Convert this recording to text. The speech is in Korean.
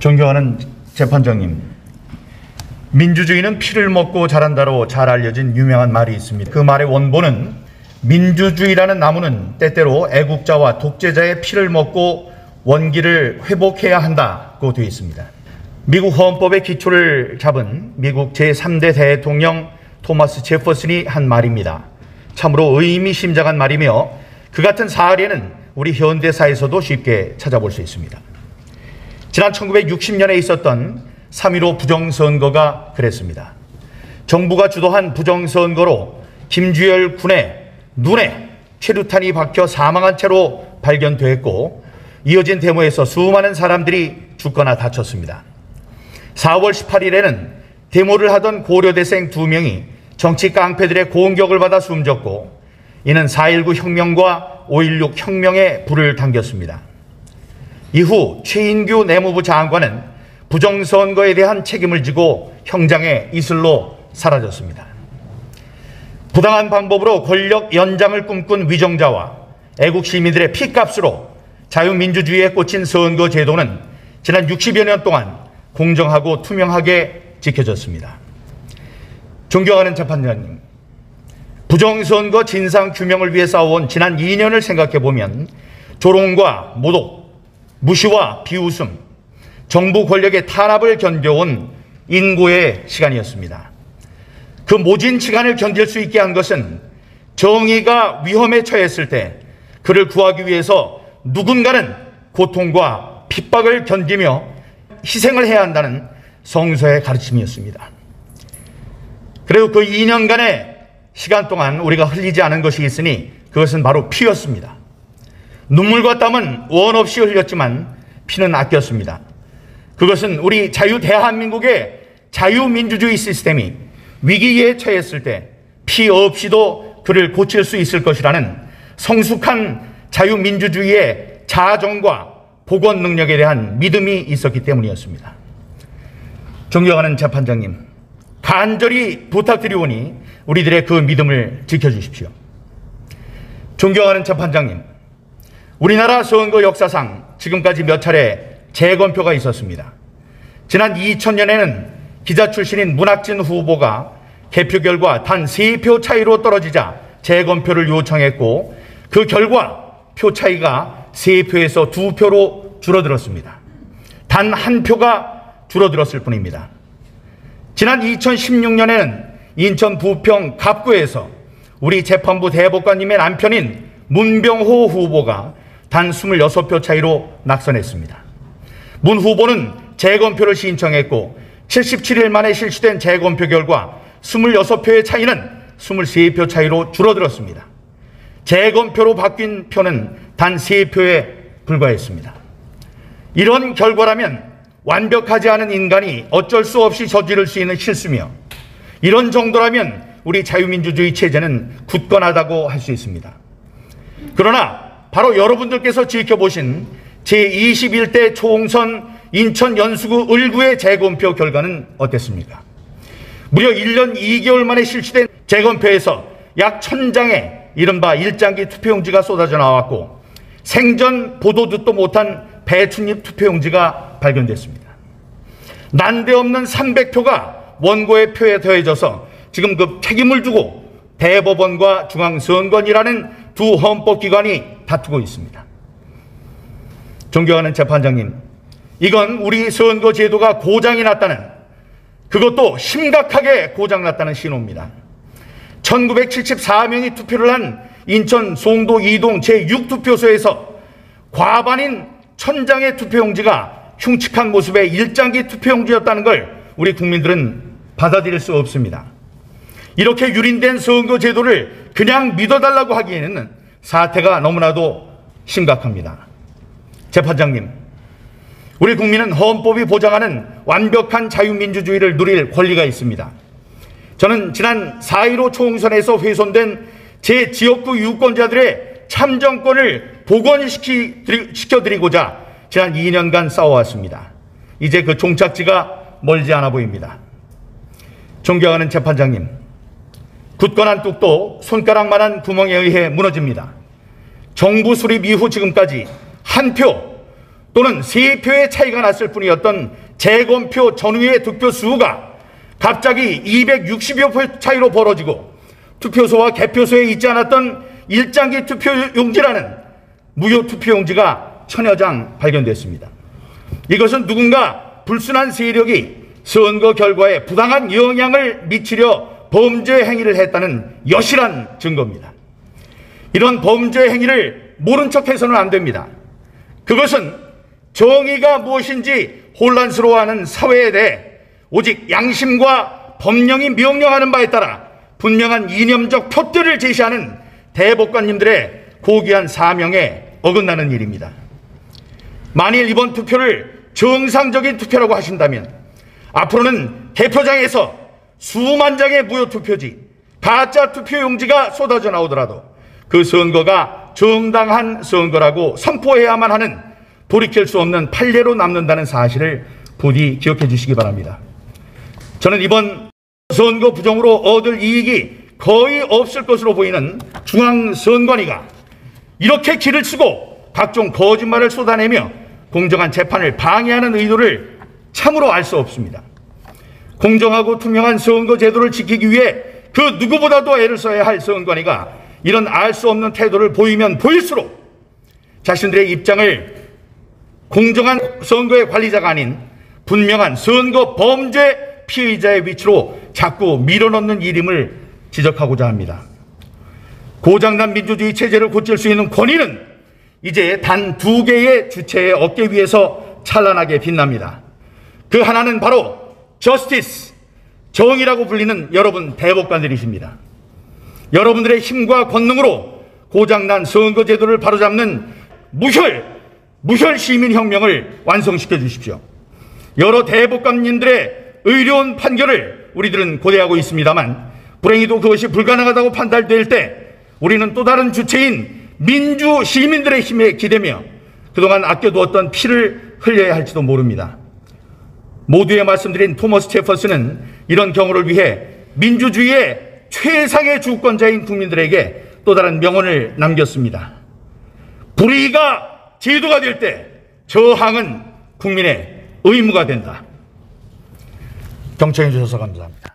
존경하는 재판장님, 민주주의는 피를 먹고 자란다로 잘 알려진 유명한 말이 있습니다. 그 말의 원본은 민주주의라는 나무는 때때로 애국자와 독재자의 피를 먹고 원기를 회복해야 한다고 되어 있습니다. 미국 헌법의 기초를 잡은 미국 제3대 대통령 토마스 제퍼슨이 한 말입니다. 참으로 의미심장한 말이며 그 같은 사례는 우리 현대사에서도 쉽게 찾아볼 수 있습니다. 지난 1960년에 있었던 3.15 부정선거가 그랬습니다. 정부가 주도한 부정선거로 김주열 군의 눈에 최루탄이 박혀 사망한 채로 발견됐고, 이어진 데모에서 수많은 사람들이 죽거나 다쳤습니다. 4월 18일에는 데모를 하던 고려대생 2명이 정치 깡패들의 공격을 받아 숨졌고, 이는 4.19 혁명과 5.16 혁명에 불을 당겼습니다. 이후 최인규 내무부 장관은 부정선거에 대한 책임을 지고 형장의 이슬로 사라졌습니다. 부당한 방법으로 권력 연장을 꿈꾼 위정자와 애국 시민들의 피값으로 자유민주주의에 꽂힌 선거 제도는 지난 60여 년 동안 공정하고 투명하게 지켜졌습니다. 존경하는 재판장님, 부정선거 진상규명을 위해 싸워온 지난 2년을 생각해보면 조롱과 모독, 무시와 비웃음, 정부 권력의 탄압을 견뎌온 인고의 시간이었습니다. 그 모진 시간을 견딜 수 있게 한 것은 정의가 위험에 처했을 때 그를 구하기 위해서 누군가는 고통과 핍박을 견디며 희생을 해야 한다는 성서의 가르침이었습니다. 그리고 그 2년간의 시간 동안 우리가 흘리지 않은 것이 있으니 그것은 바로 피였습니다. 눈물과 땀은 원 없이 흘렸지만 피는 아꼈습니다. 그것은 우리 대한민국의 자유민주주의 시스템이 위기에 처했을 때 피 없이도 그를 고칠 수 있을 것이라는 성숙한 자유민주주의의 자정과 복원 능력에 대한 믿음이 있었기 때문이었습니다. 존경하는 재판장님, 간절히 부탁드리오니 우리들의 그 믿음을 지켜주십시오. 존경하는 재판장님, 우리나라 선거 역사상 지금까지 몇 차례 재검표가 있었습니다. 지난 2000년에는 기자 출신인 문학진 후보가 개표 결과 단 3표 차이로 떨어지자 재검표를 요청했고, 그 결과 표 차이가 3표에서 2표로 줄어들었습니다. 단 1표가 줄어들었을 뿐입니다. 지난 2016년에는 인천 부평 갑구에서 우리 재판부 대법관님의 남편인 문병호 후보가 단 26표 차이로 낙선했습니다. 문 후보는 재검표를 신청했고 77일 만에 실시된 재검표 결과 26표의 차이는 23표 차이로 줄어들었습니다. 재검표로 바뀐 표는 단 3표에 불과했습니다. 이런 결과라면 완벽하지 않은 인간이 어쩔 수 없이 저지를 수 있는 실수며, 이런 정도라면 우리 자유민주주의 체제는 굳건하다고 할 수 있습니다. 그러나 바로 여러분들께서 지켜보신 제21대 총선 인천 연수구 을구의 재검표 결과는 어땠습니까? 무려 1년 2개월 만에 실시된 재검표에서 약 1000장의 이른바 일장기 투표용지가 쏟아져 나왔고, 생전 보도 듣도 못한 배춧잎 투표용지가 발견됐습니다. 난데없는 300표가 원고의 표에 더해져서 지금 그 책임을 두고 대법원과 중앙선관위라는 두 헌법기관이 다투고 있습니다. 존경하는 재판장님, 이건 우리 선거제도가 고장이 났다는, 그것도 심각하게 고장났다는 신호입니다. 1974명이 투표를 한 인천 송도 2동 제6투표소에서 과반인 1000장의 투표용지가 흉측한 모습의 일장기 투표용지였다는 걸 우리 국민들은 받아들일 수 없습니다. 이렇게 유린된 선거제도를 그냥 믿어달라고 하기에는 사태가 너무나도 심각합니다. 재판장님, 우리 국민은 헌법이 보장하는 완벽한 자유민주주의를 누릴 권리가 있습니다. 저는 지난 4.15 총선에서 훼손된 제 지역구 유권자들의 참정권을 복원시켜드리고자 지난 2년간 싸워왔습니다. 이제 그 종착지가 멀지 않아 보입니다. 존경하는 재판장님, 굳건한 뚝도 손가락만한 구멍에 의해 무너집니다. 정부 수립 이후 지금까지 한 표, 또는 3표의 차이가 났을 뿐이었던 재검표 전후의 득표 수가 갑자기 260여 표 차이로 벌어지고 투표소와 개표소에 있지 않았던 일장기 투표용지라는 무효 투표용지가 1000여 장 발견됐습니다. 이것은 누군가 불순한 세력이 선거 결과에 부당한 영향을 미치려 범죄 행위를 했다는 여실한 증거입니다. 이런 범죄 행위를 모른 척해서는 안 됩니다. 그것은 정의가 무엇인지 혼란스러워하는 사회에 대해 오직 양심과 법령이 명령하는 바에 따라 분명한 이념적 표들을 제시하는 대법관님들의 고귀한 사명에 어긋나는 일입니다. 만일 이번 투표를 정상적인 투표라고 하신다면 앞으로는 개표장에서 수만 장의 무효 투표지, 가짜 투표용지가 쏟아져 나오더라도 그 선거가 정당한 선거라고 선포해야만 하는 돌이킬 수 없는 판례로 남는다는 사실을 부디 기억해 주시기 바랍니다. 저는 이번 선거 부정으로 얻을 이익이 거의 없을 것으로 보이는 중앙선관위가 이렇게 길을 쓰고 각종 거짓말을 쏟아내며 공정한 재판을 방해하는 의도를 참으로 알 수 없습니다. 공정하고 투명한 선거 제도를 지키기 위해 그 누구보다도 애를 써야 할 선관위가 이런 알 수 없는 태도를 보이면 보일수록 자신들의 입장을 공정한 선거의 관리자가 아닌 분명한 선거 범죄 피의자의 위치로 자꾸 밀어넣는 일임을 지적하고자 합니다. 고장난 민주주의 체제를 고칠 수 있는 권위는 이제 단 2개의 주체의 어깨 위에서 찬란하게 빛납니다. 그 하나는 바로 저스티스, 정의라고 불리는 여러분 대법관들이십니다. 여러분들의 힘과 권능으로 고장난 선거제도를 바로잡는 무혈 시민혁명을 완성시켜 주십시오. 여러 대법관님들의 의로운 판결을 우리들은 고대하고 있습니다만 불행히도 그것이 불가능하다고 판단될 때 우리는 또 다른 주체인 민주 시민들의 힘에 기대며 그동안 아껴두었던 피를 흘려야 할지도 모릅니다. 모두에 말씀드린 토머스 제퍼슨은 이런 경우를 위해 민주주의의 최상의 주권자인 국민들에게 또 다른 명언을 남겼습니다. 불의가 제도가 될 때 저항은 국민의 의무가 된다. 경청해 주셔서 감사합니다.